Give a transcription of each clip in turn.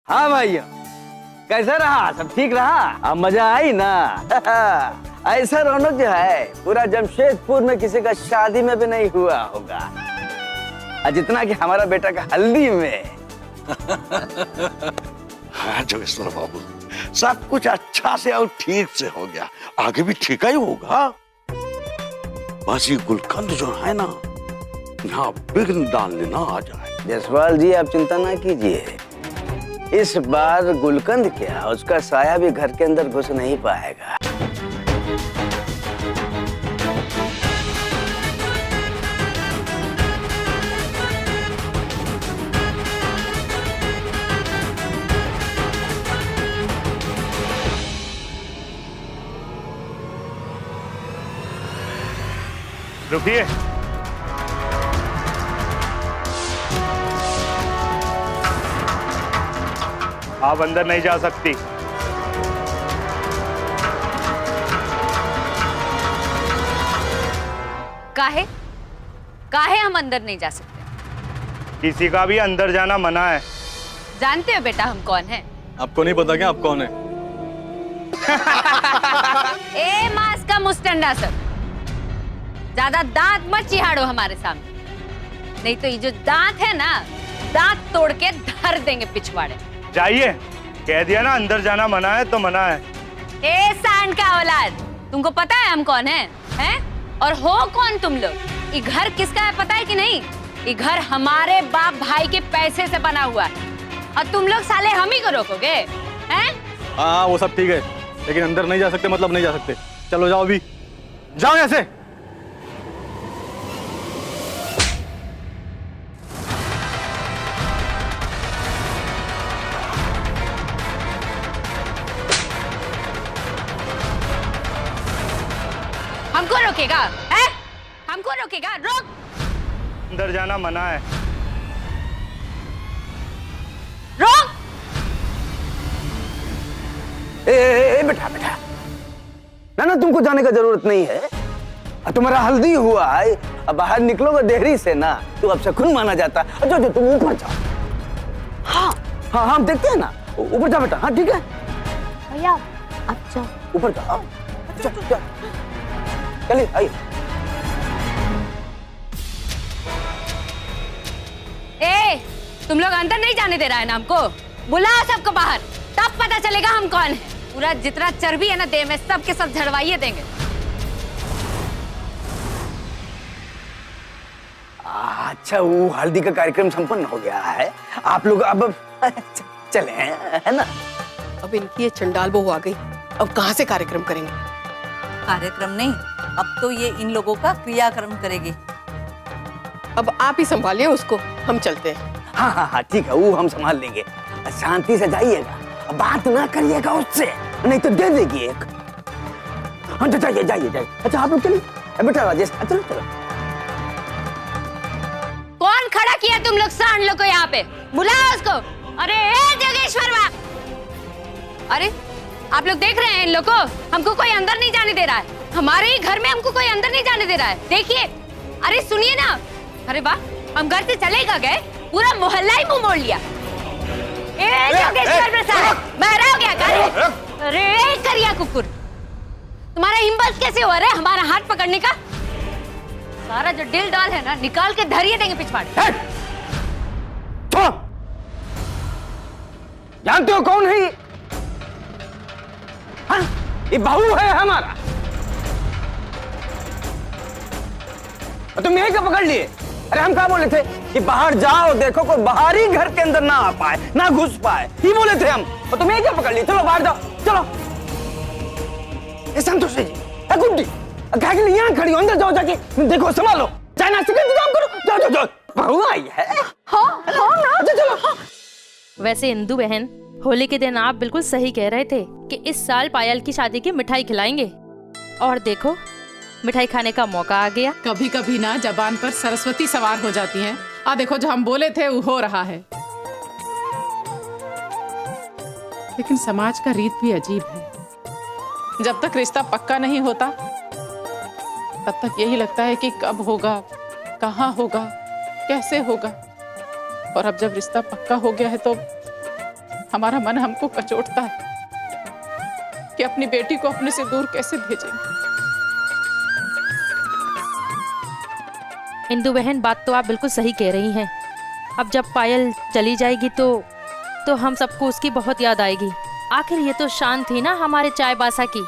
हाँ भैया, कैसा रहा? सब ठीक रहा? अब मजा आई ना? ऐसा रौनक जो है पूरा जमशेदपुर में किसी का शादी में भी नहीं हुआ होगा, और जितना कि हमारा बेटा का हल्दी में। हाँ जोगेश्वर बाबू, सब कुछ अच्छा से और ठीक से हो गया, आगे भी ठीक ही होगा। बस ये गुलकंद जो है ना, यहाँ विघ्न डालने ना आ जाए। जसवाल जी, आप चिंता ना कीजिए, इस बार गुलकंद क्या, उसका साया भी घर के अंदर घुस नहीं पाएगा। रुकिए। आप अंदर नहीं जा सकती। काहे? काहे हम अंदर नहीं जा सकते? किसी का भी अंदर जाना मना है। जानते हो बेटा हम कौन हैं? आपको नहीं पता क्या आप कौन है? ए मास का मुस्टंडा सब, ज्यादा दांत मत चिहाड़ो हमारे सामने, नहीं तो ये जो दांत है ना, दांत तोड़ के धर देंगे पिछवाड़े। जाइए, कह दिया ना अंदर जाना मना है तो मना है। ए सांड का औलाद, तुमको पता है हम कौन हैं? हैं? और हो कौन तुम लोग? ये घर किसका है पता है कि नहीं? ये घर हमारे बाप भाई के पैसे से बना हुआ है, और तुम लोग साले हम ही को रोकोगे? हैं? हाँ वो सब ठीक है, लेकिन अंदर नहीं जा सकते मतलब नहीं जा सकते। चलो जाओ, अभी जाओ ऐसे। हमको रोकेगा? है? हमको रोकेगा? रोक! अंदर जाना मना है। रोक! ए बेटा बेटा, ना तुमको जाने का जरूरत नहीं है। तुम्हारा हल्दी हुआ है, अब बाहर निकलोगे देहरी से ना तो अब शकुन माना जाता। जो जो तुम ऊपर जाओ। हाँ हाँ हम देखते हैं ना, ऊपर जाओ बेटा। हाँ ठीक है भैया, अच्छा ऊपर जाओ। चलिए आइए। ए, तुम लोग अंदर नहीं जाने दे रहा है ना हमको? बुलाओ सबको बाहर, तब पता चलेगा हम कौन है। पूरा जितना चर्बी है ना देह में, सब के सब झड़वाइए देंगे। अच्छा, वो हल्दी का कार्यक्रम संपन्न हो गया है, आप लोग अब चले है ना? अब इनकी ये चंडाल बहू आ गई, अब कहाँ से कार्यक्रम करेंगे? कार्यक्रम नहीं, अब तो ये इन लोगों का क्रियाक्रम करेगी। अब आप ही संभालिए उसको, हम चलते हैं। हाँ हाँ हाँ ठीक है, वो हम संभाल लेंगे। शांति से जाइएगा, बात ना करिएगा उससे, नहीं तो दे देगी एक। हाँ जाइए जाइए जाइए। अच्छा आप लोग चलिए। बेटा राजेश, चलो चलो। कौन खड़ा किया तुम लोग सांड लोग को यहाँ पे? बुलाओ उसको। अरे ए जोगेश्वर बा, अरे आप लोग देख रहे हैं इन लोग को? हमको कोई अंदर नहीं जाने दे रहा है, हमारे ही घर में हमको कोई अंदर नहीं जाने दे रहा है। देखिए, अरे सुनिए ना। अरे वाह, हम घर से चलेगा गए, पूरा मोहल्ला ही मुंह मोड़ लिया। ए जोगेश्वर प्रसाद, बहरा हो गया क्या? अरे करिया कुकुर, तुम्हारा हिम्मत कैसे हो रहा है हमारा हाथ पकड़ने का? सारा जो दिल डाल है ना, निकाल के धरिए देंगे पिछवाड़े। जानते हो कौन है ये? हाँ? ये बहू है हमारा, तुम यही का पकड़ लिए? अरे हम क्या बोले थे कि बाहर जाओ, देखो कोई बाहरी घर के अंदर ना आ पाए, ना घुस पाए, ये बोले थे हम, और तुम यही क्या पकड़ लिए? चलो बाहर जाओ, चलो। संतोष जी, गुड्डी, क्या के लिए यहाँ खड़ी हो? अंदर जाओ, जाके देखो, संभालो, चाय नाश्ते का इंतजाम करो। जाओ जाओ जाओ, बहू आई है। हाँ ना, चलो। हाँ। वैसे इंदु बहन, होली के दिन आप बिल्कुल सही कह रहे थे कि इस साल पायल की शादी की मिठाई खिलाएंगे, और देखो मिठाई खाने का मौका आ गया। कभी कभी ना जबान पर सरस्वती सवार हो जाती हैं। आ देखो, जो हम बोले थे वो हो रहा है। लेकिन समाज का रीत भी अजीब है, जब तक रिश्ता पक्का नहीं होता तब तक यही लगता है कि कब होगा, कहाँ होगा, कैसे होगा। और अब जब रिश्ता पक्का हो गया है तो हमारा मन हमको कचोटता है कि अपनी बेटी को अपने से दूर कैसे भेजेंगे। इंदु बहन, बात तो आप बिल्कुल सही कह रही हैं। अब जब पायल चली जाएगी तो हम सबको उसकी बहुत याद आएगी। आखिर ये तो शान थी ना हमारे चायबासा की।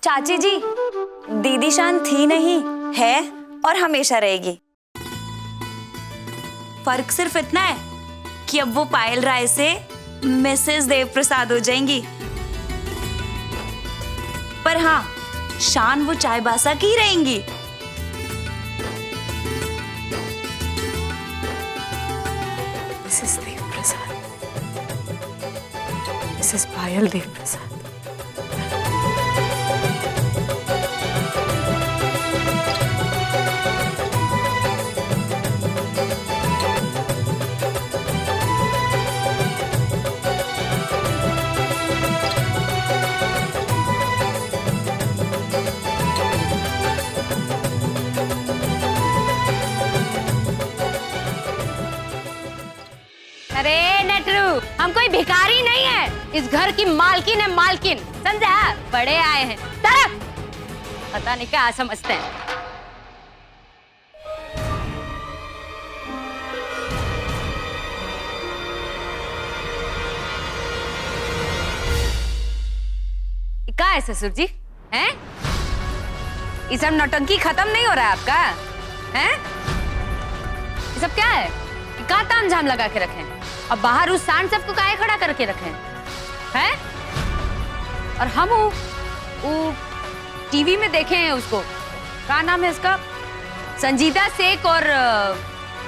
चाची जी, दीदी शान थी नहीं, है और हमेशा रहेगी। फर्क सिर्फ इतना है कि अब वो पायल राय से मिसेस देव प्रसाद हो जाएंगी। पर हाँ, शान वो चायबासा की ही रहेंगी। मिसेस देव प्रसाद, मिसेस पायल देव प्रसाद। अरे नटरू, हम कोई भिखारी नहीं है, इस घर की मालकिन है, मालकिन, समझा? बड़े आए हैं, तरफ पता नहीं क्या समझते हैं। क्या है ससुर जी? हैं? ये सब नौटंकी खत्म नहीं हो रहा है आपका? हैं? ये सब क्या है? क्या ताम झाम लगा के रखे? अब बाहर उस सांड सबको काहे खड़ा करके रखे हैं? और हम वो टीवी में देखे हैं उसको, क्या नाम है उसका, संजीदा शेख और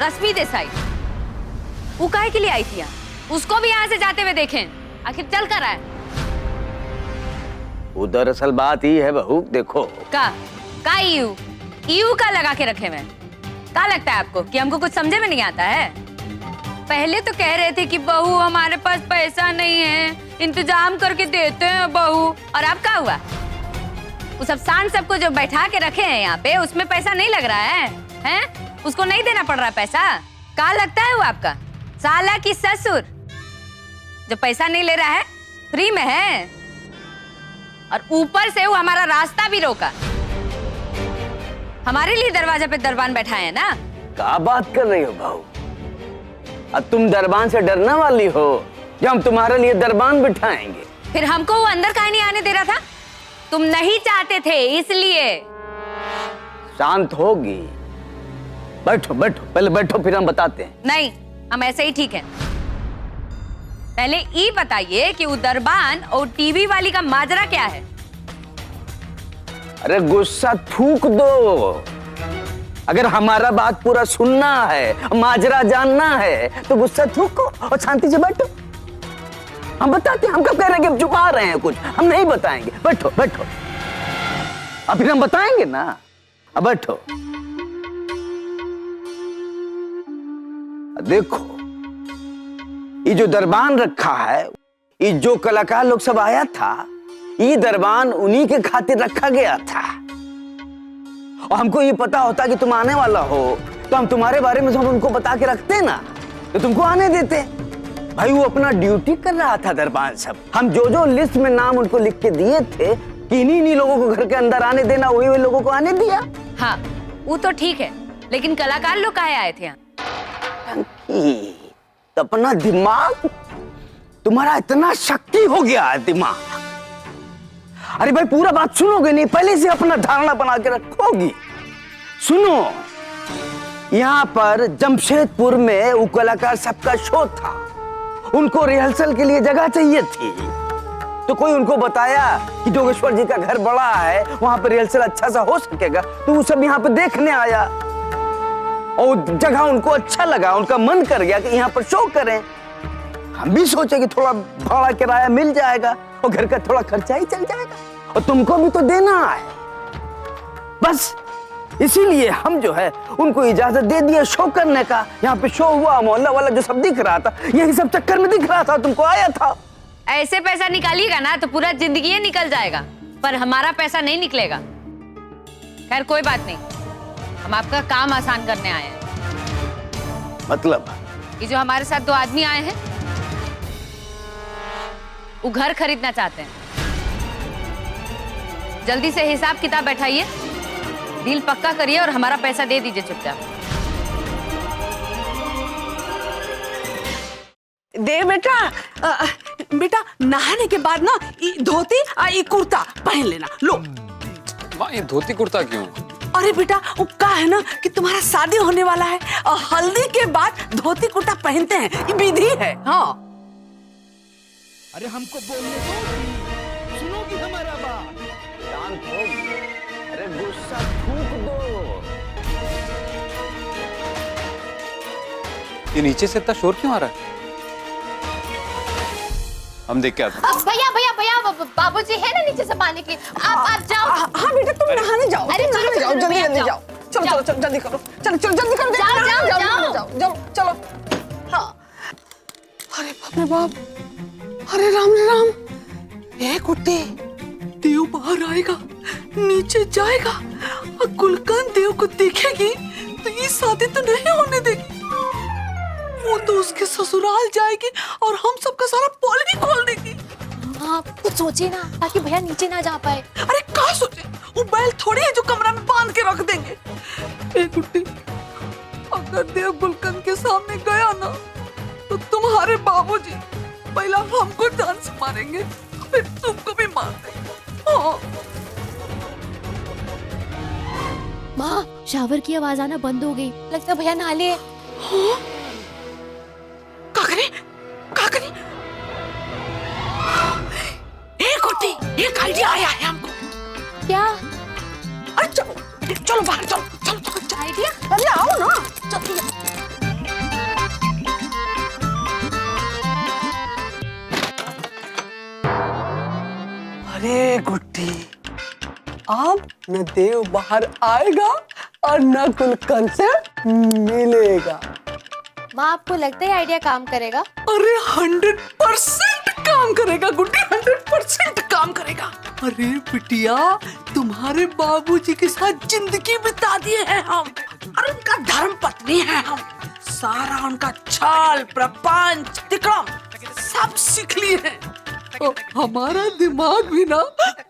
रश्मि देसाई, वो काहे के लिए आई थी यहाँ? उसको भी यहाँ से जाते हुए देखें, आखिर चल कर आए। वो दरअसल बात ही है बहू, देखो का ईयू का लगा के रखे हुए? क्या लगता है आपको कि हमको कुछ समझे में नहीं आता है? पहले तो कह रहे थे कि बहू हमारे पास पैसा नहीं है, इंतजाम करके देते हैं बहू, और अब क्या हुआ? वो सब सांड सबको जो बैठा के रखे हैं यहाँ पे, उसमें पैसा नहीं लग रहा है, हैं? उसको नहीं देना पड़ रहा पैसा? क्या लगता है वो आपका साला की ससुर जो पैसा नहीं ले रहा है, फ्री में है, और ऊपर से वो हमारा रास्ता भी रोका, हमारे लिए दरवाजा पे दरबान बैठा है ना? क्या बात कर रही हो बहू? अब तुम दरबान से डरने वाली हो जो हम तुम्हारे लिए दरबान बिठाएंगे? फिर हमको वो अंदर काहे नहीं आने दे रहा था? तुम नहीं चाहते थे इसलिए। शांत होगी, बैठो बैठो, पहले बैठो फिर हम बताते हैं। नहीं, हम ऐसे ही ठीक हैं। पहले ये बताइए कि वो दरबान और टीवी वाली का माजरा क्या है? अरे गुस्सा थूक दो। अगर हमारा बात पूरा सुनना है, माजरा जानना है, तो गुस्सा थूको और शांति से बैठो। हम बताते हैं। हम कब कह रहे हैं कि हम छुपा रहे हैं कुछ? हम नहीं बताएंगे। बैठो बैठो, अब फिर हम बताएंगे ना। अब बैठो। देखो, ये जो दरबान रखा है, ये जो कलाकार लोग सब आया था, ये दरबान उन्हीं के खातिर रखा गया था। और हमको ये पता होता कि तुम आने वाला हो, तो हम तुम्हारे बारे में सब उनको बता के रखते ना, तो तुमको आने देते। भाई वो अपना ड्यूटी कर रहा था दरबान सब। हम जो जो लिस्ट में नाम उनको लिख के दिए थे कि इन्हीं लोगों को घर के अंदर आने देना, वही लोगों को आने दिया। हाँ, वो तो ठीक है, लेकिन कलाकार लोग काहे आए थे यहाँ? तो अपना दिमाग, तुम्हारा इतना शक्ति हो गया है दिमाग। अरे भाई पूरा बात सुनोगे नहीं, पहले से अपना धारणा बना के रखोगी। सुनो, यहाँ पर जमशेदपुर में वो कलाकार सबका शो था, उनको रिहर्सल के लिए जगह चाहिए थी, तो कोई उनको बताया कि जोगेश्वर जी का घर बड़ा है, वहां पर रिहर्सल अच्छा सा हो सकेगा, तो वो सब यहाँ पर देखने आया और जगह उनको अच्छा लगा, उनका मन कर गया कि यहाँ पर शो करें। हम भी सोचे कि थोड़ा भाड़ा किराया मिल जाएगा और घर का थोड़ा खर्चा ही चल जाएगा, और तुमको भी तो देना है। बस इसीलिए हम जो है उनको इजाजत दे दिया शो करने का। यहाँ पे शो हुआ, मोहल्ला वाला जो सब दिख रहा था, यही सब चक्कर में दिख रहा था, तुमको आया था। ऐसे पैसा निकालिएगा ना तो पूरा जिंदगी ही निकल जाएगा, पर हमारा पैसा नहीं निकलेगा। खैर कोई बात नहीं, हम आपका काम आसान करने आए हैं। मतलब ये जो हमारे साथ 2 आदमी आए हैं वो घर खरीदना चाहते हैं। जल्दी से हिसाब किताब बैठाइए, डील पक्का करिए और हमारा पैसा दे दीजिए चुपचाप। दे बेटा, बेटा नहाने के बाद ना ये धोती और ये कुर्ता पहन लेना। लो। माँ ये धोती कुर्ता क्यों? अरे बेटा वो क्या है ना कि तुम्हारा शादी होने वाला है और हल्दी के बाद धोती कुर्ता पहनते हैं, ये विधि है। हाँ अरे हमको बोलने दो, सुनोगी हमारा बात? शांत हो, अरे गुस्सा थूक दो। ये नीचे से इतना शोर क्यों आ रहा है? हम देख के आते हैं। भैया भैया भैया बाबूजी है ना नीचे से पानी के लिए, आप जाओ। हाँ बेटा तुम नहाने जाओ। अरे नहाने जाओ, जल्दी जल्दी जाओ। चलो चलो चलो जल्दी करो, चलो चलो जल्दी करो। जाओ, जाओ, जाओ जाओ। जाओ जाओ चलो। हाँ अरे बाप रे बाप, अरे राम रे राम। ए कुत्ते, देव बाहर आएगा, नीचे जाएगा और गुलकंद देव को देखेगी तो ये शादी तो नहीं होने देगी। वो तो उसके ससुराल जाएगी और हम सबका सारा पोल ही खोल देगी। हाँ कुछ सोचिए ना ताकि भैया नीचे ना जा पाए। अरे क्या सोचे, वो बैल थोड़ी है जो कमरा में बांध के रख देंगे। ए गुड्डी, अगर देव गुलकंद के सामने गया ना तो तुम्हारे बाबूजी पहला हमको जान से मारेंगे, फिर तुमको भी मार देंगे। हाँ। माँ शावर की आवाज आना बंद हो गई, लगता है भैया नहा लिए। हाँ? क्या करें? एक गुड्डी, एक आइडिया आया है हमको। क्या? अरे चलो चलो बाहर चलो चलो चलो। आइडिया? अरे आओ ना चलो। अरे गुड्डी, अब न देव बाहर आएगा और न गुलकंद से मिलेगा। माँ आपको लगता है आइडिया काम करेगा? अरे 100% काम करेगा गुड्डी, 100% काम करेगा। अरे बिटिया, तुम्हारे बाबूजी के साथ जिंदगी बिता दिए हैं हम, अरे उनका धर्म पत्नी है हम। सारा उनका छल प्रपंच तिक्रम सब सीख लिए हैं। तो हमारा दिमाग भी ना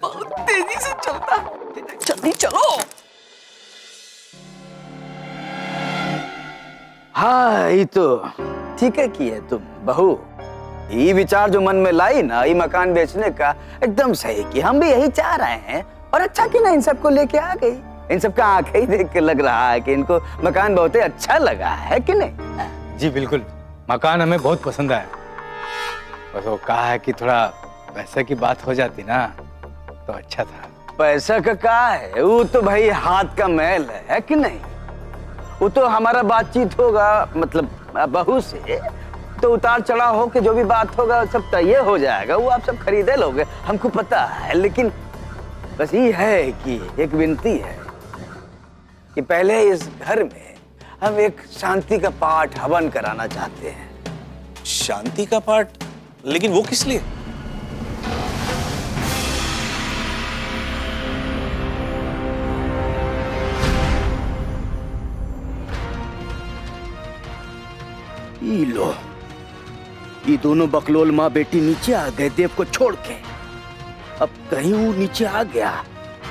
बहुत तेजी से चलता है। जल्दी चलो। हाँ ये तो ठीक है की है तुम बहू। ये विचार जो मन में लाई ना, ये मकान बेचने का एकदम सही की। हम भी यही चाह रहे हैं और अच्छा कि ना इन सबको लेके आ गई। इन सबका आंखें ही देख के लग रहा है कि इनको मकान बहुत ही अच्छा लगा है कि नहीं? जी बिल्कुल, मकान हमें बहुत पसंद आया। बस वो कहा है कि थोड़ा पैसे की बात हो जाती ना तो अच्छा था। पैसा का क्या है, वो तो भाई हाथ का मैल है कि नहीं? वो तो हमारा बातचीत होगा मतलब बहू से, तो उतार चढ़ाव हो के जो भी बात होगा सब तय हो जाएगा। वो आप सब खरीदे लोगे, हमको पता है। लेकिन बस ये है कि एक विनती है कि पहले इस घर में हम एक शांति का पाठ हवन कराना चाहते हैं। शांति का पाठ? लेकिन वो किस लिए? ये लो, ये दोनों बकलोल माँ बेटी नीचे आ गए देव को छोड़ के। अब कहीं वो नीचे आ गया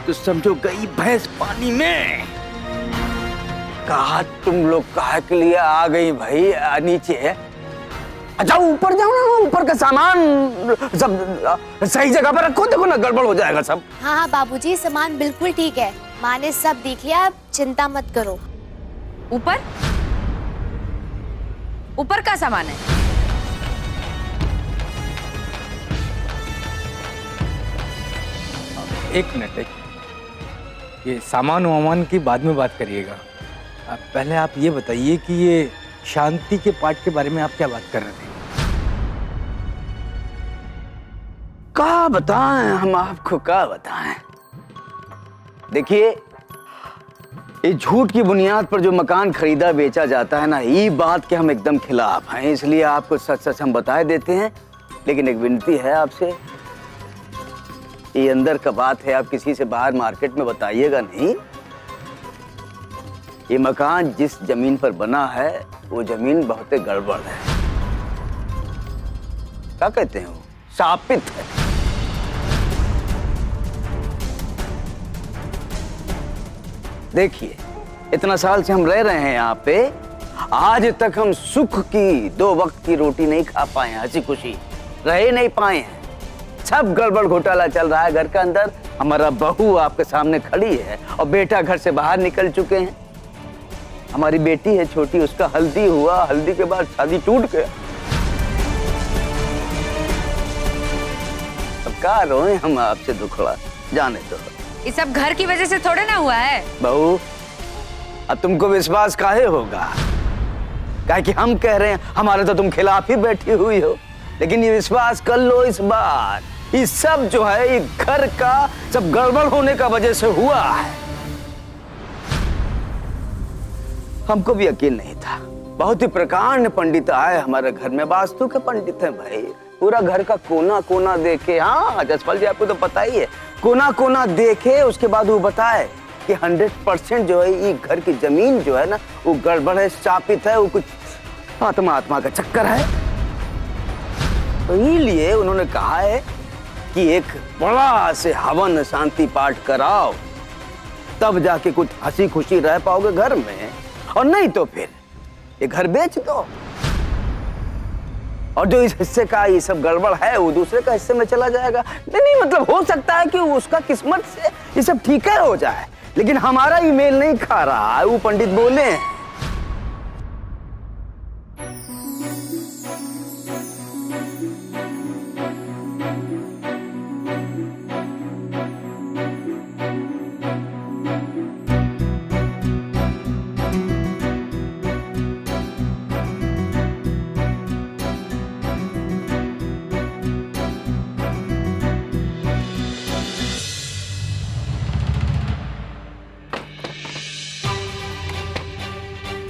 तो समझो गई भैंस पानी में। कहा तुम लोग काहे के लिए आ गई भाई नीचे? अच्छा ऊपर जाओ ना, ऊपर का सामान सब सही जगह पर रखो। देखो ना गड़बड़ हो जाएगा सब। हाँ हाँ बाबूजी, सामान बिल्कुल ठीक है, माँ ने सब देख लिया, आप चिंता मत करो। ऊपर ऊपर का सामान है? एक मिनट, ये सामान वामान की बाद में बात करिएगा। पहले आप ये बताइए कि ये शांति के पाठ के बारे में आप क्या बात कर रहे थे? क्या बताएं हम आपको, क्या बताएं। देखिए, ये झूठ की बुनियाद पर जो मकान खरीदा बेचा जाता है ना, ये बात के हम एकदम खिलाफ हैं। इसलिए आपको सच सच हम बता देते हैं। लेकिन एक विनती है आपसे, ये अंदर का बात है, आप किसी से बाहर मार्केट में बताइएगा नहीं। ये मकान जिस जमीन पर बना है वो जमीन बहुत गड़बड़ है। क्या कहते हैं वो? शापित है। देखिए, इतना साल से हम रह रहे हैं यहाँ पे, आज तक हम सुख की 2 वक्त की रोटी नहीं खा पाए हैं, हंसी खुशी रह नहीं पाए हैं। सब गड़बड़ घोटाला चल रहा है घर के अंदर। हमारा बहू आपके सामने खड़ी है और बेटा घर से बाहर निकल चुके हैं। हमारी बेटी है छोटी, उसका हल्दी हुआ, हल्दी के बाद शादी टूट गया। अब क्या रोए हम आपसे दुखड़ा, जाने दो। ये सब घर की वजह से थोड़े ना हुआ है। बहू, अब तुमको विश्वास काहे होगा? क्या कि हम कह रहे हैं, हमारे तो तुम खिलाफ ही बैठी हुई हो। लेकिन ये विश्वास कर लो, इस बार ये सब जो है, ये घर का सब गड़बड़ होने का वजह से हुआ है। हमको भी यकीन नहीं था। बहुत ही प्रकांड पंडित आए हमारे घर में, वास्तु के पंडित हैं भाई। पूरा घर का कोना कोना देखे, हाँ जसपाल जी आपको तो पता ही है, कोना कोना देखे, उसके बाद वो बताए कि 100% जो है ये घर की जमीन जो है ना, वो गड़बड़ है, शापित है, वो कुछ आत्मा का चक्कर है। तो इसलिए उन्होंने कहा है कि एक बड़ा से हवन शांति पाठ कराओ, तब जाके कुछ हंसी खुशी रह पाओगे घर में, और नहीं तो फिर ये घर बेच दो, और जो इस हिस्से का ये सब गड़बड़ है वो दूसरे का हिस्से में चला जाएगा। नहीं, मतलब हो सकता है कि उसका किस्मत से ये सब ठीक है हो जाए, लेकिन हमारा ईमेल नहीं खा रहा है, वो पंडित बोले हैं।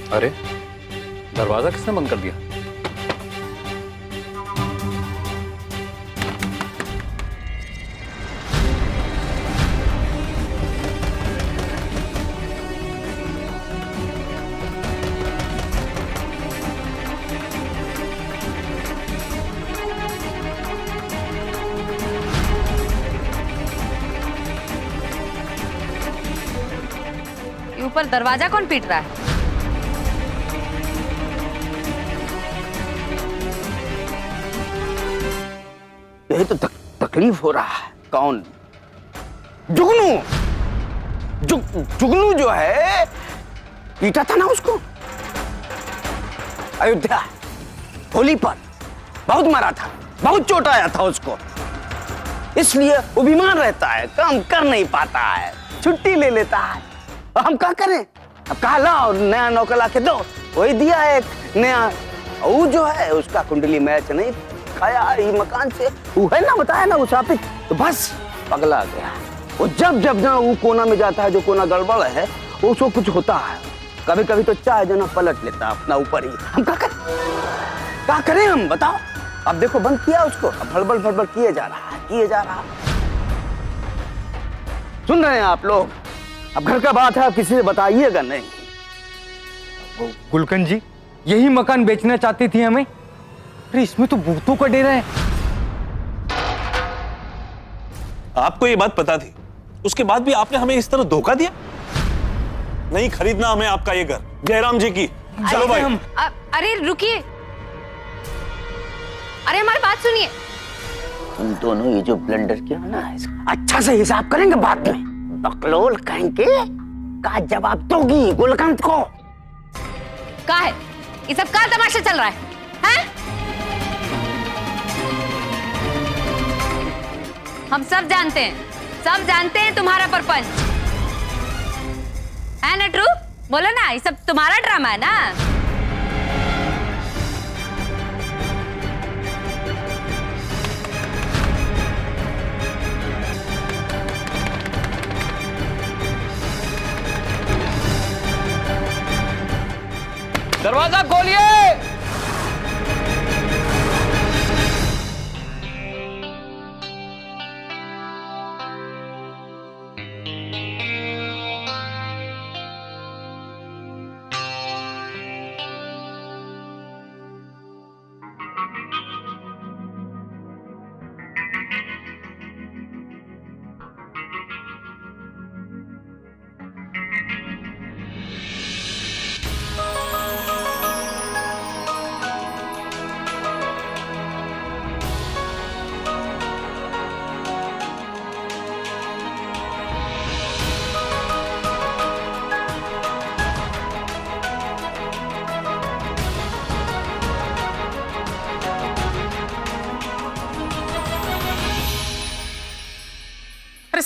अरे, दरवाजा किसने बंद कर दिया? ये ऊपर दरवाजा कौन पीट रहा है? यही तो तकलीफ हो रहा है। कौन? जुगनू। जुगनू जो है, पीटा था ना उसको अयोध्या होली पर, बहुत मारा था, बहुत चोट आया था उसको। इसलिए वो बीमार रहता है, काम कर नहीं पाता है, छुट्टी ले लेता है। और हम क्या करें? अब कहा लाओ नया नौकर ला के दो, वही दिया है एक नया। वो जो है उसका कुंडली मैच नहीं खाया ये मकान से, वो है ना बताया ना वो शापित, तो बस पगला गया। वो जब ना वो कोना में जाता है, जो कोना गड़बड़ है उसको कुछ होता है। कभी कभी तो चाय जना पलट लेता अपना ऊपर ही। हम क्या करें हम बताओ? अब देखो बंद किया उसको, अब भड़बड़ किए जा रहा। सुन रहे हैं आप लोग? अब घर का बात है, अब किसी से बताइएगा नहीं। गुलकंद जी, यही मकान बेचना चाहती थी हमें? अरे इसमें तो भूतों का डेरा है। आपको ये बात पता थी, उसके बाद भी आपने हमें इस तरह धोखा दिया? नहीं खरीदना हमें आपका ये घर, जयराम जी की। चलो भाई। अरे रुकिए, अरे हमारी बात सुनिए। तुम दोनों ये जो ब्लंडर किया ना, इसका अच्छा से हिसाब करेंगे बाद में। बकलोल कहेंगे का जवाब दोगी गुलकंद को। का है ये सब का तमाशा चल रहा है? हैं? हम सब जानते हैं तुम्हारा परपंच है ना। ट्रू बोलो ना, ये सब तुम्हारा ड्रामा है ना। दरवाजा खोलिए।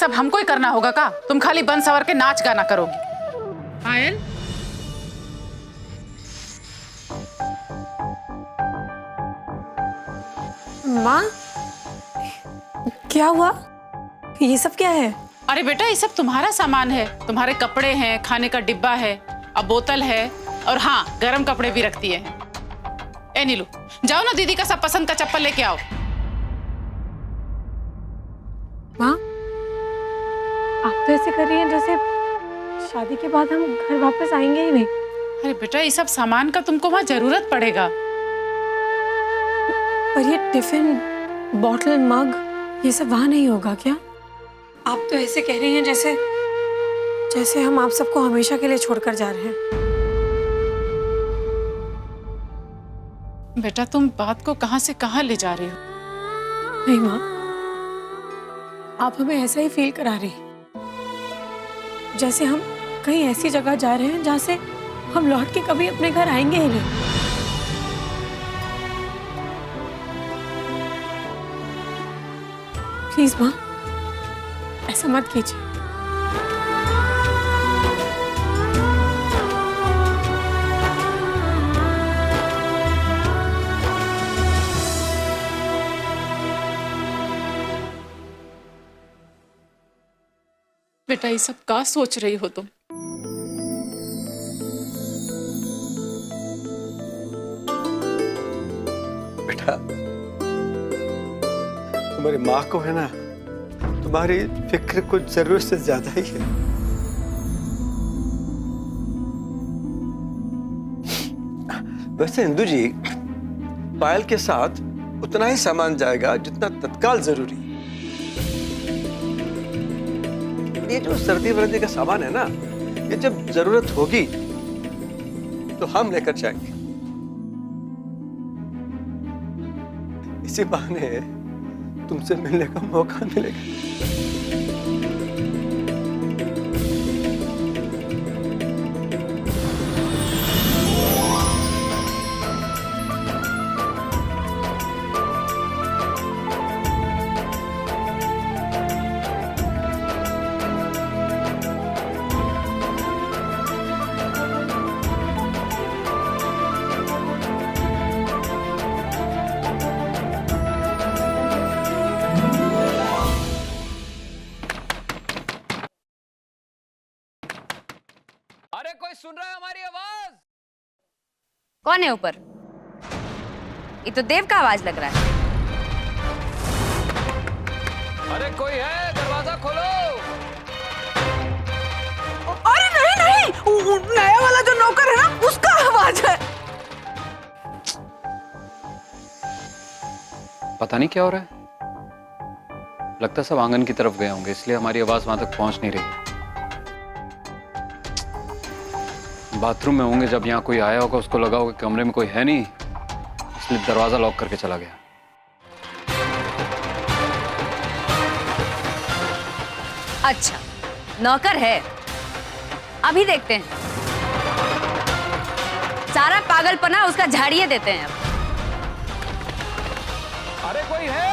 सब हमको ही करना होगा का? तुम खाली बन सवर के नाच गाना करोगी। पायल, माँ, क्या हुआ? ये सब क्या है? अरे बेटा, ये सब तुम्हारा सामान है। तुम्हारे कपड़े हैं, खाने का डिब्बा है, अब बोतल है, और हाँ, गरम कपड़े भी रखती है। ए नीलू, जाओ ना दीदी का सब पसंद का चप्पल लेके आओ। माँ, आप तो ऐसे कर रही हैं जैसे शादी के बाद हम घर वापस आएंगे ही नहीं। अरे बेटा, ये सब सामान का तुमको वहां जरूरत पड़ेगा। पर ये टिफिन, बॉटल, मग, ये सब वहां नहीं होगा क्या? आप तो ऐसे कह रही हैं जैसे हम आप सबको हमेशा के लिए छोड़कर जा रहे हैं। बेटा, तुम बात को कहां से कहां ले जा रहे हो? नहीं माँ, आप हमें ऐसा ही फील करा रही हैं जैसे हम कहीं ऐसी जगह जा रहे हैं जहां से हम लौट के कभी अपने घर आएंगे ही नहीं। प्लीज माँ, ऐसा मत कीजिए। बेटा, ये सब क्या सोच रही हो तुम? बेटा, तुम्हारी माँ को है ना, तुम्हारी फिक्र कुछ जरूरत से ज्यादा ही है। वैसे इंदु जी, पायल के साथ उतना ही सामान जाएगा जितना तत्काल जरूरी है। ये जो सर्दी वर्दी का सामान है ना, ये जब जरूरत होगी तो हम लेकर जाएंगे। इसी बहाने तुमसे मिलने का मौका मिलेगा। अरे कोई सुन रहा है हमारी आवाज? कौन है ऊपर? ये तो देव का आवाज लग रहा है। अरे कोई है, दरवाजा खोलो। अरे नहीं नहीं, नया वाला जो नौकर है ना, उसका आवाज है। पता नहीं क्या हो रहा है। लगता है सब आंगन की तरफ गए होंगे, इसलिए हमारी आवाज वहां तक पहुंच नहीं रही। बाथरूम में होंगे, जब यहाँ कोई आया होगा उसको लगा होगा कमरे में कोई है नहीं, इसलिए दरवाजा लॉक करके चला गया। अच्छा, नौकर है। अभी देखते हैं, सारा पागलपना उसका झाड़िए देते हैं अब। अरे कोई है?